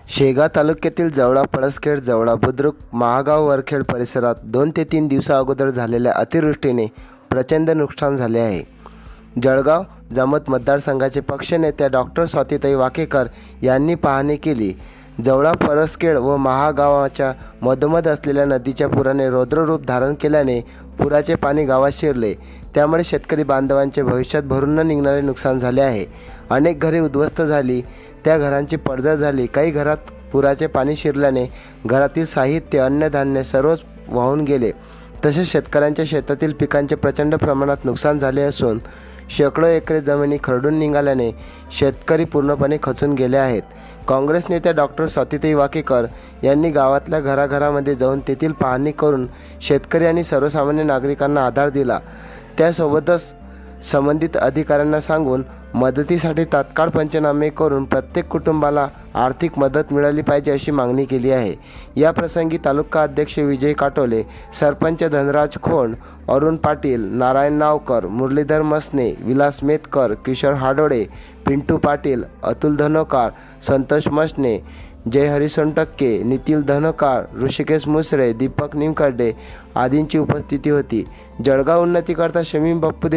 शेगाव तालुक्यातील जवळा, पळसखेड, जवळा, बुद्रुक, महागाव, वरखेड परिसरात 2 ते 3 दिवसाअगोदर झालेल्या अतिवृष्टीने प्रचंड नुकसान झाले आहे. जळगाव जामोद मतदारसंघाचे पक्षनेत्या डॉक्टर स्वातीताई वाकेकर यांनी पाहणी केली. जवळा, पळसखेड व महागावाच्या मधोमध असलेल्या नदीच्या पुराने रौद्ररूप धारण केल्याने पुराचे पाणी गावात शिरले. त्यामुळे शेतकरी बांधवांचे भविष्यात भरून न निघणारे नुकसान झाले आहे. अनेक घरे उद्ध्वस्त झाली, त्या घरांची पडझड झाली. काही घरात पुराचे पाणी शिरल्याने घरातील साहित्य, अन्नधान्य सर्वच वाहून गेले. तसेच शेतकऱ्यांच्या शेतातील पिकांचे प्रचंड प्रमाणात नुकसान झाले असून शेकडो एकरे जमिनी खरडून निघाल्याने शेतकरी पूर्णपणे खचून गेले आहेत. काँग्रेस नेत्या डॉक्टर स्वातीताई वाकेकर यांनी गावातल्या घराघरामध्ये जाऊन तेथील पाहणी करून शेतकरी आणि सर्वसामान्य नागरिकांना आधार दिला. त्यासोबतच संबंधित अधिकाऱ्यांना सांगून मदतीसाठी तात्काळ पंचनामे करून प्रत्येक कुटुंबाला आर्थिक मदत मिळाली पाहिजे अशी मागणी केली आहे. या प्रसंगी तालुका अध्यक्ष विजय काटोले, सरपंच धनराज खोंड, अरुण पाटील, नारायण नावकर, मुरलीधर मसने, विलास मेतकर, किशोर हाडोळे, पिंटू पाटील, अतुल धनोकार, संतोष मसने, जय हरिसोंटक्के, नितीन धनोकार, ऋषिकेश मुसरे, दीपक निमकर्डे आदींची उपस्थिती होती. जळगाव उन्नतीकरता शमीम बाप्पू